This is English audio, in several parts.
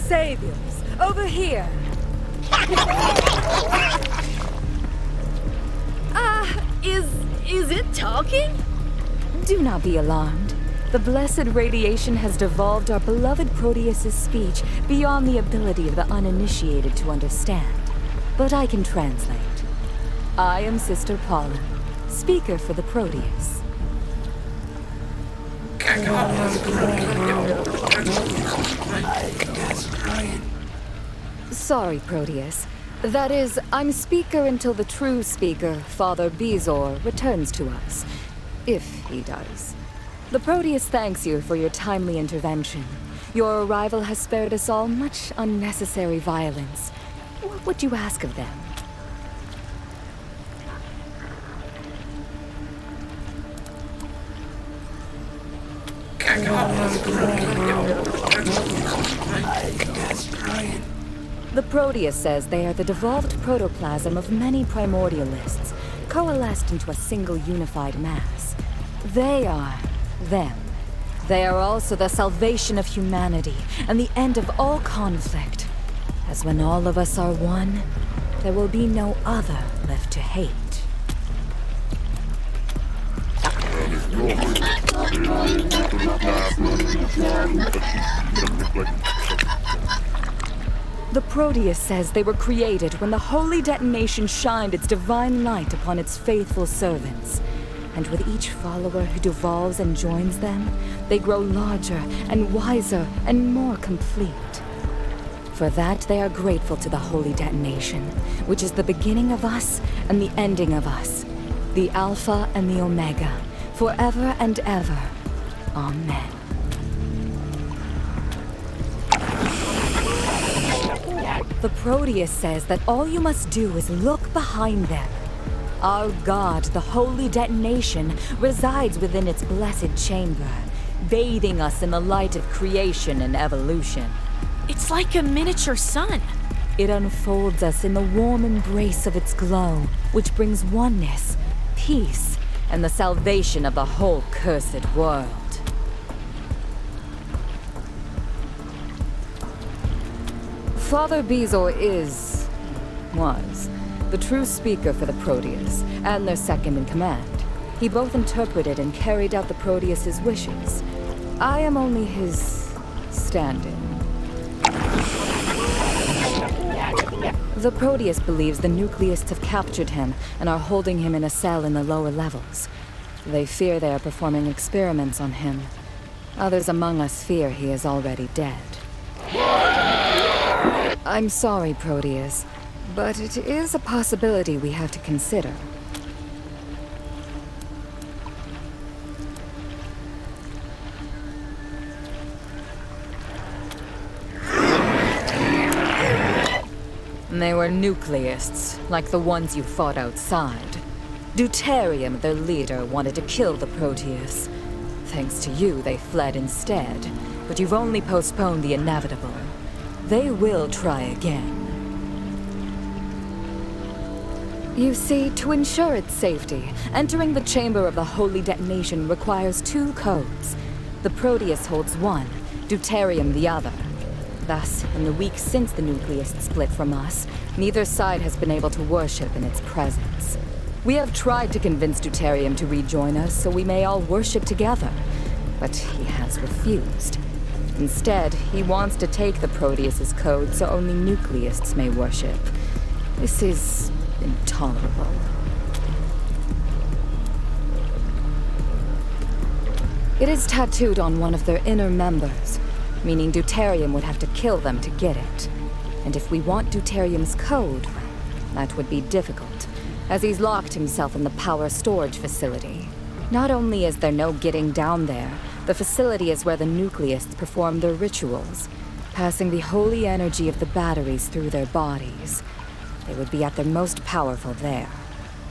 saviors, over here! Is it talking? Do not be alarmed. The blessed radiation has devolved our beloved Proteus's speech beyond the ability of the uninitiated to understand. But I can translate. I am Sister Paula, speaker for the Proteus. Sorry, Proteus. That is, I'm speaker until the true speaker, Father Bezor, returns to us. If he does. The Proteus thanks you for your timely intervention. Your arrival has spared us all much unnecessary violence. What would you ask of them? The Proteus says they are the devolved protoplasm of many primordialists, coalesced into a single unified mass. They are them. They are also the salvation of humanity and the end of all conflict. As when all of us are one, there will be no other left to hate. The Proteus says they were created when the holy detonation shined its divine light upon its faithful servants. And with each follower who devolves and joins them, they grow larger and wiser and more complete. For that, they are grateful to the holy detonation, which is the beginning of us and the ending of us, the Alpha and the Omega, forever and ever. Amen. The Proteus says that all you must do is look behind them. Our god, the holy detonation, resides within its blessed chamber, bathing us in the light of creation and evolution. It's like a miniature sun. It unfolds us in the warm embrace of its glow, which brings oneness, peace, and the salvation of the whole cursed world. Father Bezor was, the true speaker for the Proteus, and their second in command. He both interpreted and carried out the Proteus's wishes. I am only his stand-in. The Proteus believes the Nucleists have captured him and are holding him in a cell in the lower levels. They fear they are performing experiments on him. Others among us fear he is already dead. I'm sorry, Proteus, but it is a possibility we have to consider. They were Nucleists, like the ones you fought outside. Deuterium, their leader, wanted to kill the Proteus. Thanks to you, they fled instead. But you've only postponed the inevitable. They will try again. You see, to ensure its safety, entering the chamber of the holy detonation requires 2 codes. The Proteus holds one, Deuterium the other. Thus, in the weeks since the Nucleists split from us, neither side has been able to worship in its presence. We have tried to convince Deuterium to rejoin us so we may all worship together, but he has refused. Instead, he wants to take the Proteus's code so only Nucleists may worship. This is intolerable. It is tattooed on one of their inner members, meaning Deuterium would have to kill them to get it. And if we want Deuterium's code, that would be difficult, as he's locked himself in the power storage facility. Not only is there no getting down there, the facility is where the Nucleists perform their rituals, passing the holy energy of the batteries through their bodies. They would be at their most powerful there.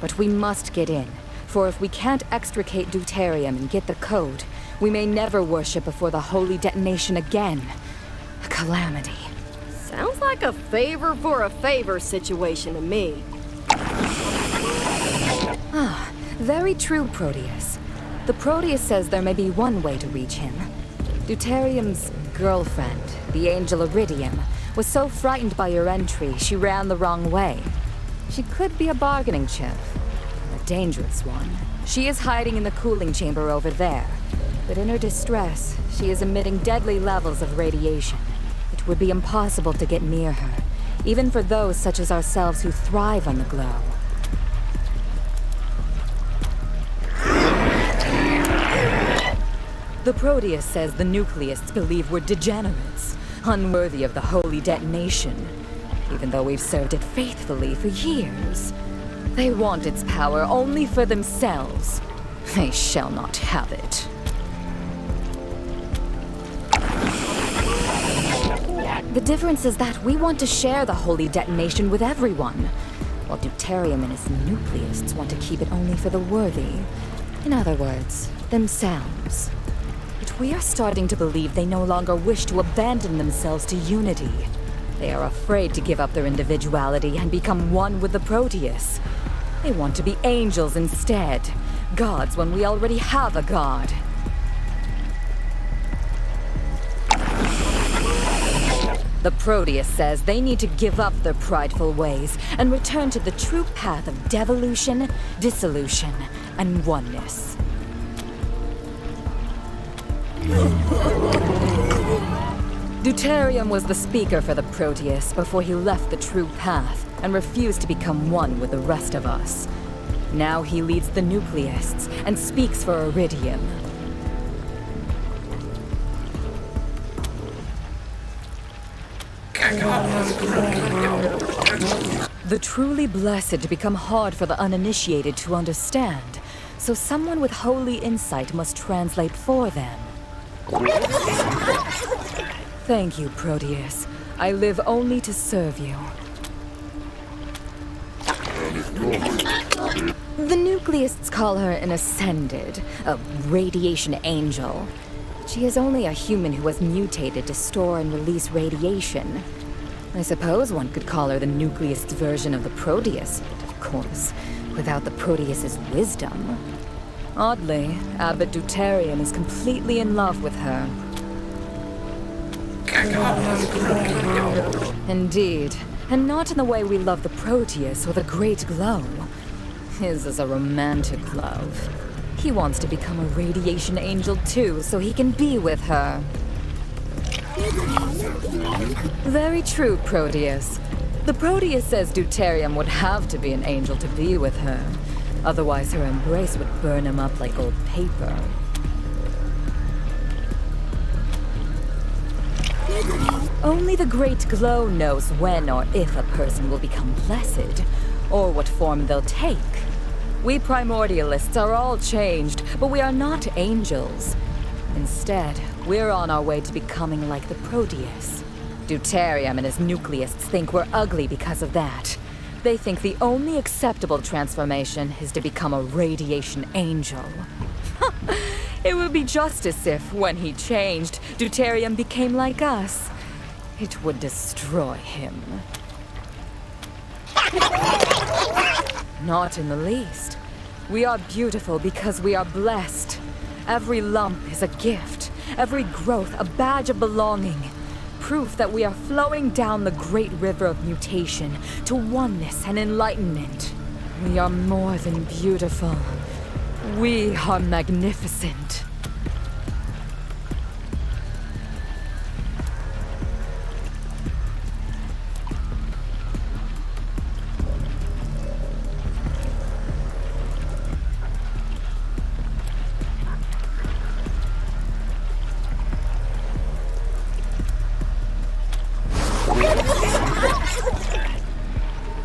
But we must get in, for if we can't extricate Deuterium and get the code, we may never worship before the holy detonation again. A calamity. Sounds like a favor for a favor situation to me. Very true, Proteus. The Proteus says there may be one way to reach him. Deuterium's girlfriend, the angel Iridium, was so frightened by your entry, she ran the wrong way. She could be a bargaining chip. A dangerous one. She is hiding in the cooling chamber over there. But in her distress, she is emitting deadly levels of radiation. It would be impossible to get near her, even for those such as ourselves who thrive on the glow. The Proteus says the Nucleists believe we're degenerates, unworthy of the holy detonation, even though we've served it faithfully for years. They want its power only for themselves. They shall not have it. The difference is that we want to share the holy detonation with everyone, while Deuterium and his Nucleists want to keep it only for the worthy. In other words, themselves. But we are starting to believe they no longer wish to abandon themselves to unity. They are afraid to give up their individuality and become one with the Proteus. They want to be angels instead. Gods when we already have a god. The Proteus says they need to give up their prideful ways and return to the true path of devolution, dissolution, and oneness. Deuterium was the speaker for the Proteus before he left the true path and refused to become one with the rest of us. Now he leads the Nucleists and speaks for Iridium. The truly blessed become hard for the uninitiated to understand, so someone with holy insight must translate for them. Thank you, Proteus. I live only to serve you. The Nucleists call her an Ascended, a radiation angel. She is only a human who has mutated to store and release radiation. I suppose one could call her the Nucleist's version of the Proteus, but of course, without the Proteus's wisdom. Oddly, Abbot Deuterium is completely in love with her. Indeed, and not in the way we love the Proteus or the Great Glow. His is a romantic love. He wants to become a radiation angel too, so he can be with her. Very true, Proteus. The Proteus says Deuterium would have to be an angel to be with her. Otherwise, her embrace would burn him up like old paper. Only the Great Glow knows when or if a person will become blessed, or what form they'll take. We Primordialists are all changed, but we are not angels. Instead, we're on our way to becoming like the Proteus. Deuterium and his Nucleists think we're ugly because of that. They think the only acceptable transformation is to become a radiation angel. It would be just as if, when he changed, Deuterium became like us. It would destroy him. Not in the least. We are beautiful because we are blessed. Every lump is a gift, every growth a badge of belonging. Proof that we are flowing down the great river of mutation to oneness and enlightenment. We are more than beautiful. We are magnificent.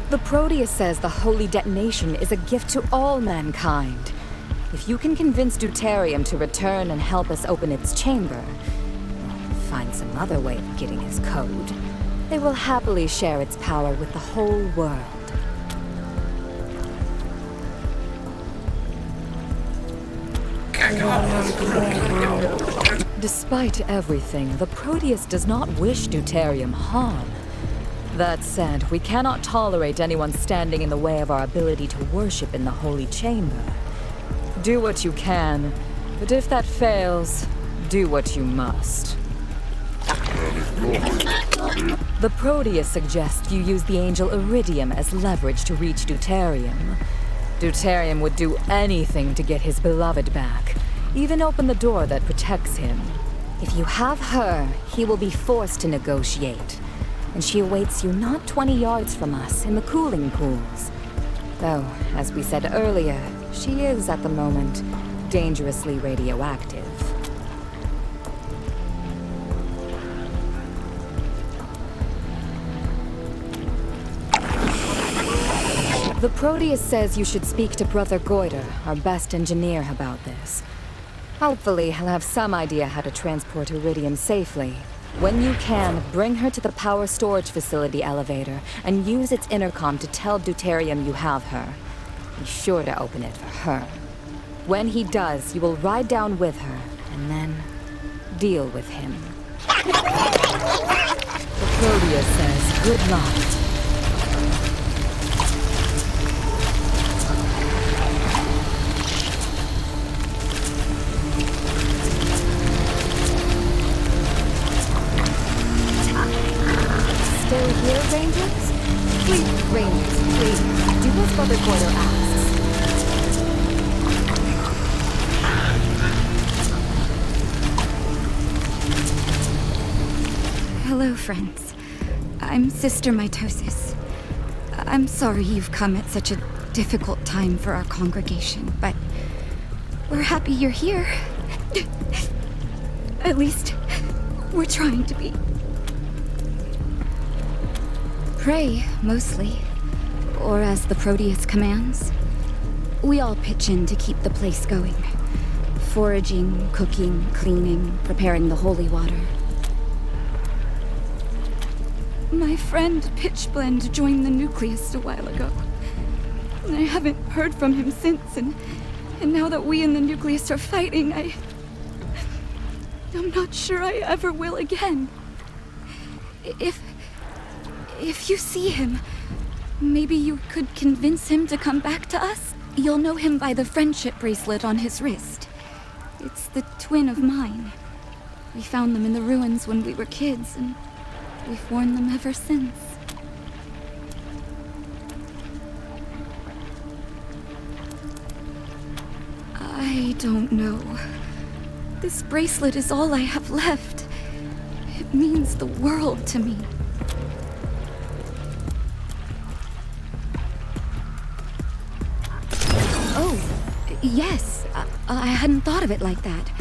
The Proteus says the holy detonation is a gift to all mankind. If you can convince Deuterium to return and help us open its chamber, or find some other way of getting his code, they will happily share its power with the whole world. Despite everything, the Proteus does not wish Deuterium harm. That said, we cannot tolerate anyone standing in the way of our ability to worship in the Holy Chamber. Do what you can, but if that fails, do what you must. The Proteus suggests you use the angel Iridium as leverage to reach Deuterium. Deuterium would do anything to get his beloved back, even open the door that protects him. If you have her, he will be forced to negotiate. And she awaits you not 20 yards from us in the cooling pools. Though, as we said earlier, she is, at the moment, dangerously radioactive. The Proteus says you should speak to Brother Goiter, our best engineer, about this. Hopefully, he'll have some idea how to transport Iridium safely. When you can, bring her to the power storage facility elevator and use its intercom to tell Deuterium you have her. Be sure to open it for her. When he does, you will ride down with her and then deal with him. The Proteus says good luck. Still here, Rangers? Please, Rangers, please, do as Brother Goiter asks. Hello, friends. I'm Sister Mitosis. I'm sorry you've come at such a difficult time for our congregation, but we're happy you're here. At least, we're trying to be. Pray, mostly. Or as the Proteus commands. We all pitch in to keep the place going. Foraging, cooking, cleaning, preparing the holy water. My friend Pitchblend joined the Nucleus a while ago. And I haven't heard from him since, and now that we in the Nucleus are fighting, I'm not sure I ever will again. If you see him, maybe you could convince him to come back to us? You'll know him by the friendship bracelet on his wrist. It's the twin of mine. We found them in the ruins when we were kids, and we've worn them ever since. I don't know. This bracelet is all I have left. It means the world to me. Yes, I hadn't thought of it like that.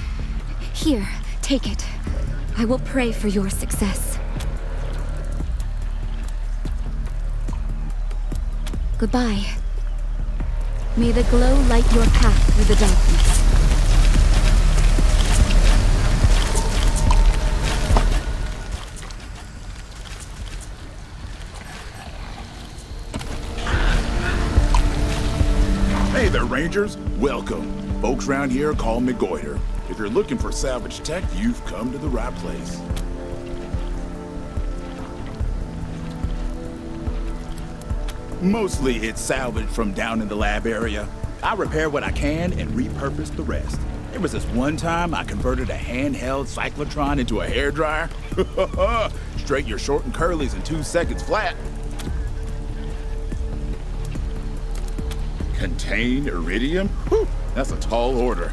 Here, take it. I will pray for your success. Goodbye. May the glow light your path through the darkness. Hey there, Rangers. Welcome. Folks around here call me Goiter. If you're looking for salvage tech, you've come to the right place. Mostly it's salvage from down in the lab area. I repair what I can and repurpose the rest. There was this one time I converted a handheld cyclotron into a hairdryer. Straighten your short and curlies in 2 seconds flat. Contain Iridium? Whew, that's a tall order.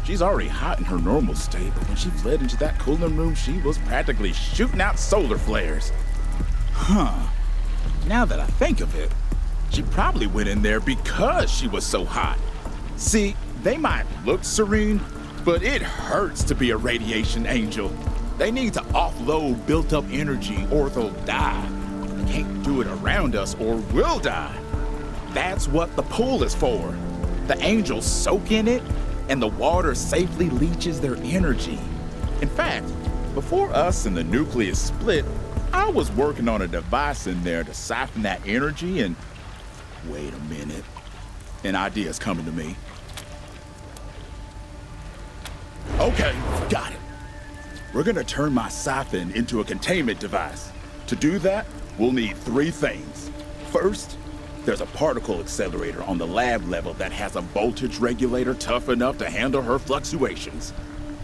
She's already hot in her normal state, but when she fled into that cooling room, she was practically shooting out solar flares. Huh. Now that I think of it, she probably went in there because she was so hot. See, they might look serene, but it hurts to be a radiation angel. They need to offload built-up energy or they'll die. They can't do it around us or we'll die. That's what the pool is for. The angels soak in it, and the water safely leaches their energy. In fact, before us and the Nucleus split, I was working on a device in there to siphon that energy and... Wait a minute. An idea's coming to me. Okay, got it. We're gonna turn my siphon into a containment device. To do that, we'll need 3 things. First, there's a particle accelerator on the lab level that has a voltage regulator tough enough to handle her fluctuations.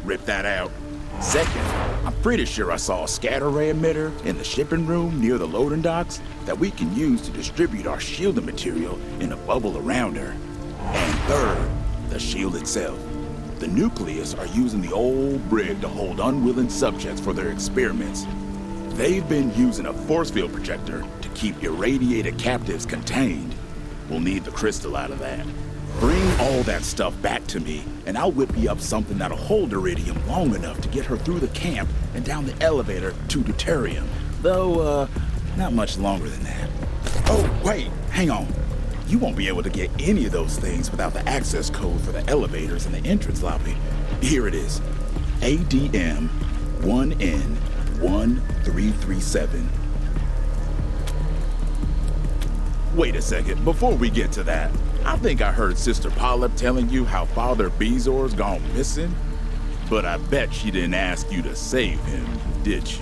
Rip that out, Second, I'm pretty sure I saw a scatter ray emitter in the shipping room near the loading docks that we can use to distribute our shielding material in a bubble around her. And third, the shield itself. The nucleus are using the old brig to hold unwilling subjects for their experiments. They've been using a force field projector to keep irradiated captives contained. We'll need the crystal out of that. Bring all that stuff back to me, and I'll whip you up something that'll hold Iridium long enough to get her through the camp and down the elevator to deuterium. Though, not much longer than that. Oh, wait, hang on. You won't be able to get any of those things without the access code for the elevators in the entrance lobby. Here it is. ADM 1N1337. Wait a second, before we get to that, I think I heard Sister Polyp telling you how Father Bezor's gone missing. But I bet she didn't ask you to save him, did she?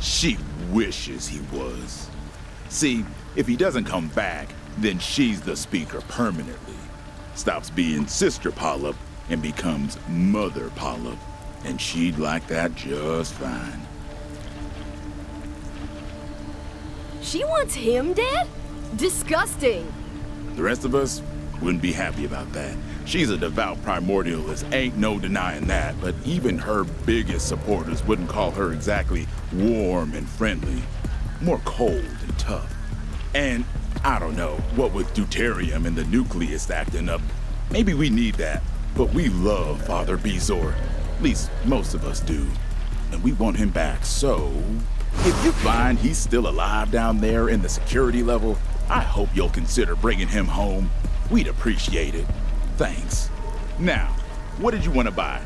She wishes he was. See, if he doesn't come back, then she's the speaker permanently. Stops being Sister Polyp and becomes Mother Polyp. And she'd like that just fine. She wants him dead? Disgusting. The rest of us wouldn't be happy about that. She's a devout primordialist, ain't no denying that, but even her biggest supporters wouldn't call her exactly warm and friendly. More cold and tough. And I don't know, what with deuterium and the nucleus acting up, maybe we need that. But we love Father Bezor. At least most of us do. And we want him back, so if you find he's still alive down there in the security level, I hope you'll consider bringing him home. We'd appreciate it. Thanks. Now, what did you want to buy?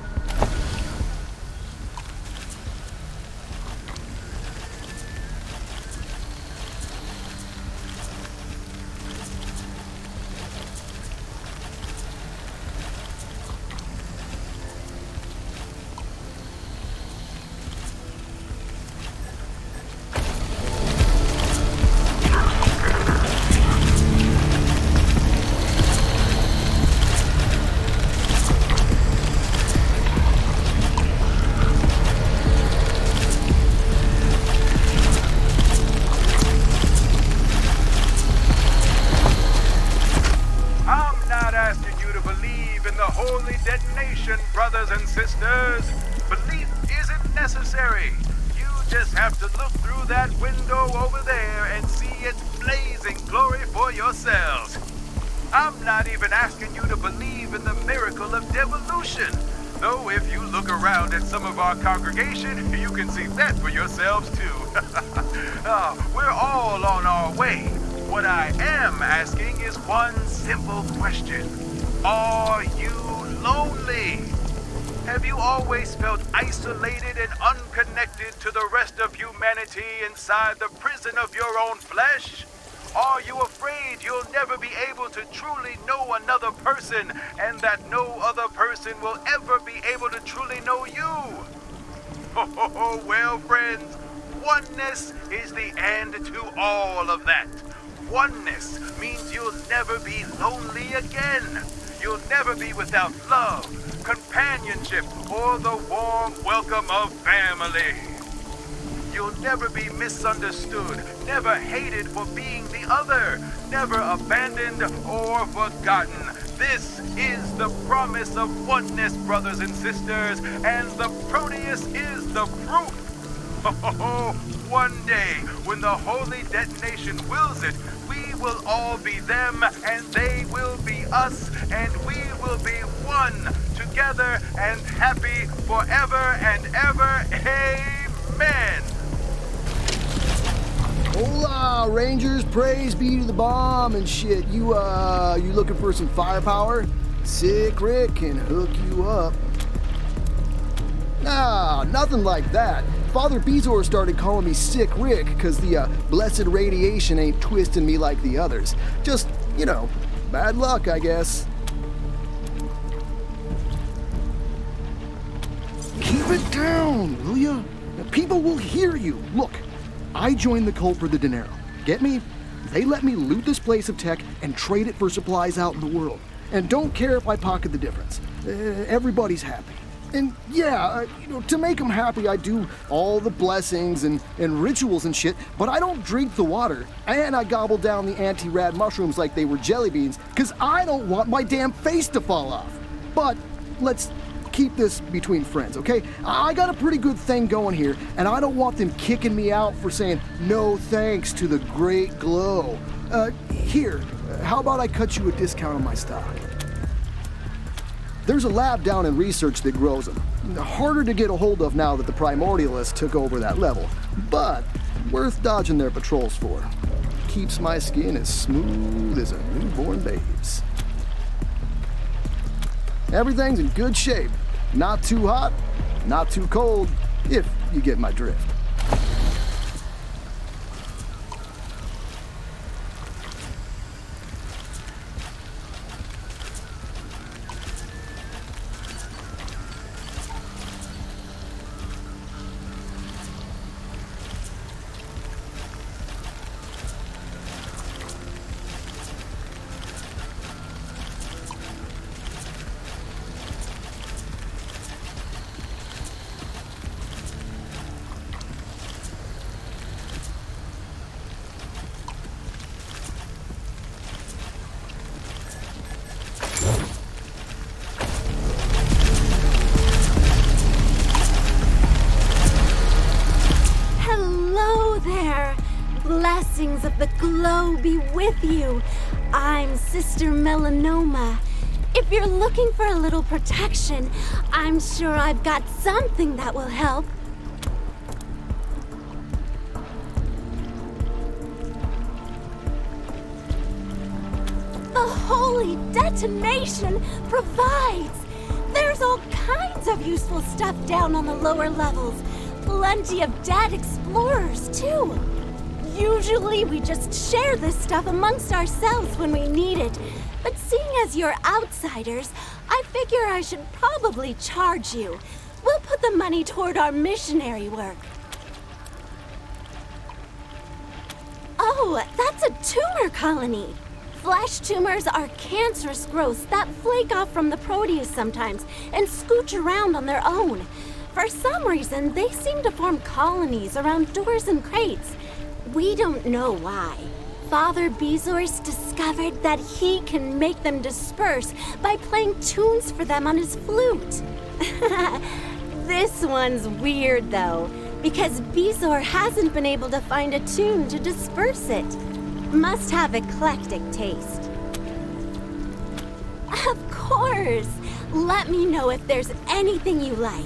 Brothers and sisters, belief isn't necessary. You just have to look through that window over there and see its blazing glory for yourselves. I'm not even asking you to believe in the miracle of devolution, though if you look around at some of our congregation, you can see that for yourselves too. We're all on our way. What I am asking is one simple question. Are you lonely? Have you always felt isolated and unconnected to the rest of humanity inside the prison of your own flesh? Are you afraid you'll never be able to truly know another person and that no other person will ever be able to truly know you? Well, friends, oneness is the end to all of that. Oneness means you'll never be lonely again. You'll never be without love, companionship, or the warm welcome of family. You'll never be misunderstood, never hated for being the other, never abandoned or forgotten. This is the promise of oneness, brothers and sisters, and the Proteus is the proof. One day, when the holy detonation wills it, we will all be them, and they will be us, and we will be one, together and happy forever and ever. Amen. Hola, Rangers, praise be to the bomb and shit. You looking for some firepower? Sick Rick can hook you up. Nah, nothing like that. Father Bezor started calling me Sick Rick because the blessed radiation ain't twisting me like the others. Just, bad luck, I guess. Keep it down, will ya? People will hear you. Look, I joined the cult for the dinero. Get me? They let me loot this place of tech and trade it for supplies out in the world. And don't care if I pocket the difference. Everybody's happy. And yeah, to make them happy, I do all the blessings and rituals and shit, but I don't drink the water. And I gobble down the anti-rad mushrooms like they were jelly beans, because I don't want my damn face to fall off. But let's keep this between friends, okay? I got a pretty good thing going here, and I don't want them kicking me out for saying no thanks to the great glow. Here, how about I cut you a discount on my stock? There's a lab down in research that grows them. Harder to get a hold of now that the Primordialists took over that level, but worth dodging their patrols for. Keeps my skin as smooth as a newborn babe's. Everything's in good shape. Not too hot, not too cold, if you get my drift. Blessings of the glow be with you. I'm Sister Melanoma. If you're looking for a little protection, I'm sure I've got something that will help. The holy detonation provides. There's all kinds of useful stuff down on the lower levels. Plenty of dead explorers, too. Usually we just share this stuff amongst ourselves when we need it. But seeing as you're outsiders, I figure I should probably charge you. We'll put the money toward our missionary work. Oh, that's a tumor colony. Flesh tumors are cancerous growths that flake off from the Proteus sometimes and scooch around on their own. For some reason, they seem to form colonies around doors and crates. We don't know why. Father Bezos discovered that he can make them disperse by playing tunes for them on his flute. This one's weird, though, because Bezor hasn't been able to find a tune to disperse it. Must have eclectic taste. Of course! Let me know if there's anything you like.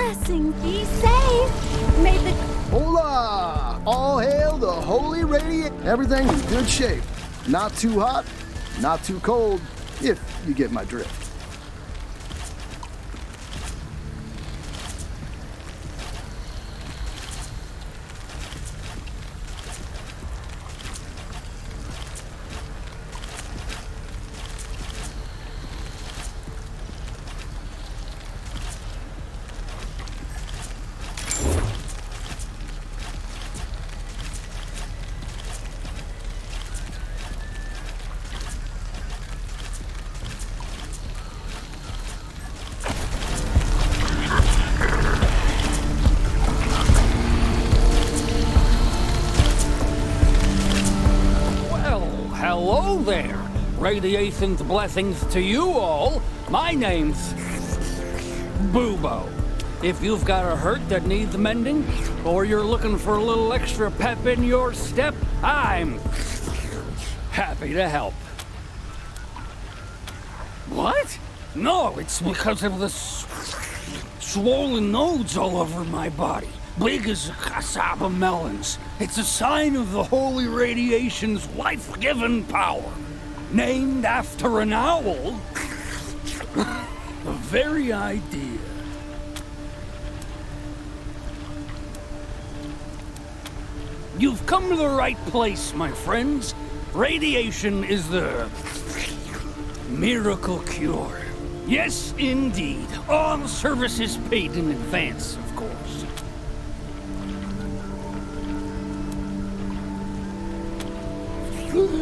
blessing. Be safe. May the Hola! All hail the holy radiant. Everything in good shape. Not too hot, not too cold, if you get my drift. Hello there! Radiation's blessings to you all. My name's Bubo. If you've got a hurt that needs mending, or you're looking for a little extra pep in your step, I'm happy to help. What? No, it's because of the swollen nodes all over my body. Big as cassava melons. It's a sign of the holy radiation's life-giving power. Named after an owl. The very idea. You've come to the right place, my friends. Radiation is the miracle cure. Yes, indeed. All services paid in advance, of course.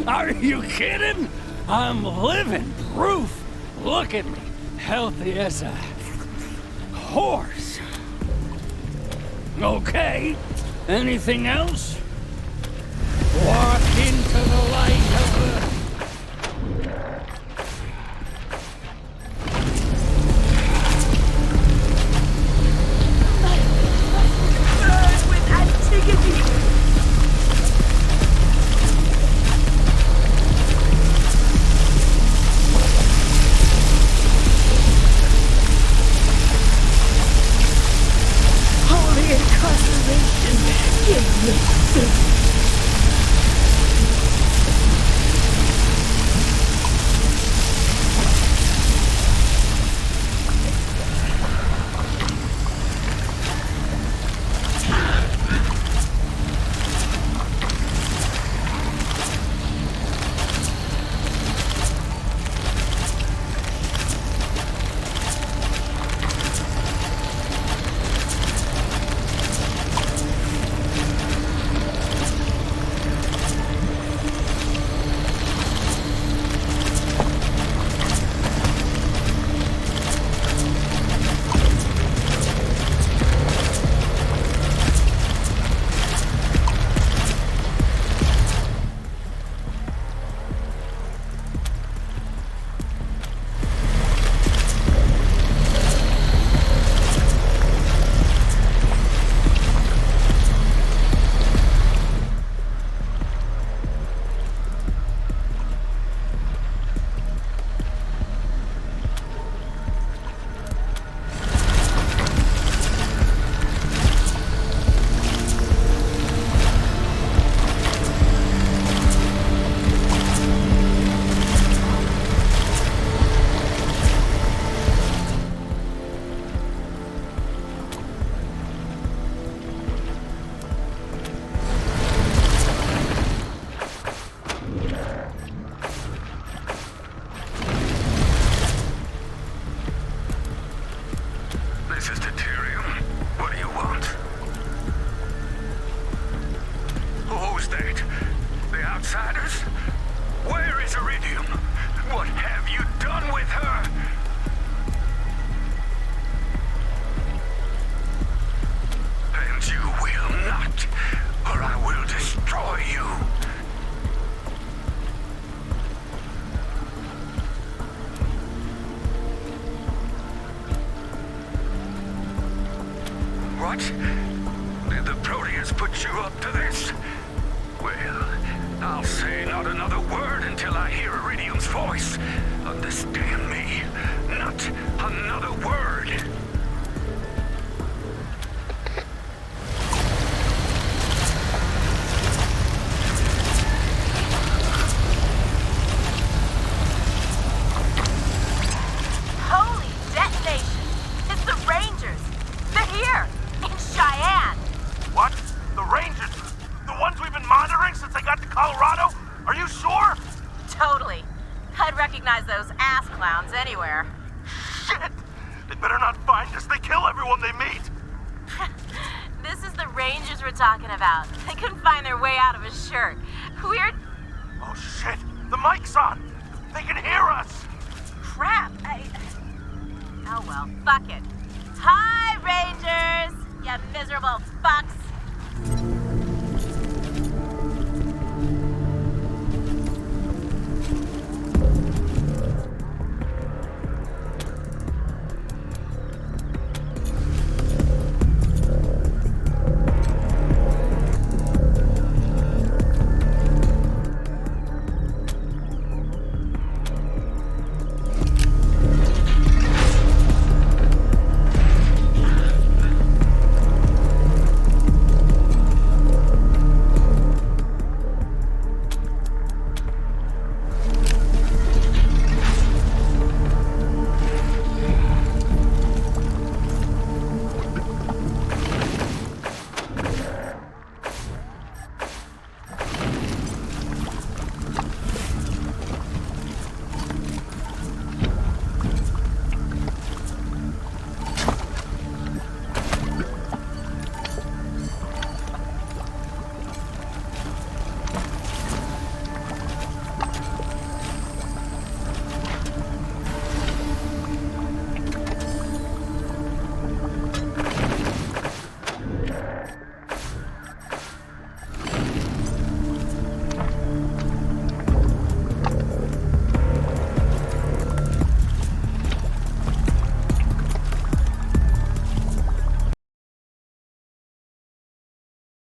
Are you kidding? I'm living proof. Look at me, healthy as a horse. Okay, anything else? Walk into the light of the... Burn with Antigone! Holy incarceration, give me strength. This is deuterium. What do you want? Who's that? The outsiders? Where is Iridium? What have you done with her? And you will not, or I will destroy you. What? Did the Proteus put you up to this? Well, I'll say not another word until I hear Iridium's voice. Understand me? Not another word. everyone they meet. This is the Rangers we're talking about. They couldn't find their way out of a shirt. Weird. Oh shit, the mic's on. They can hear us. Crap. Oh well, fuck it. Time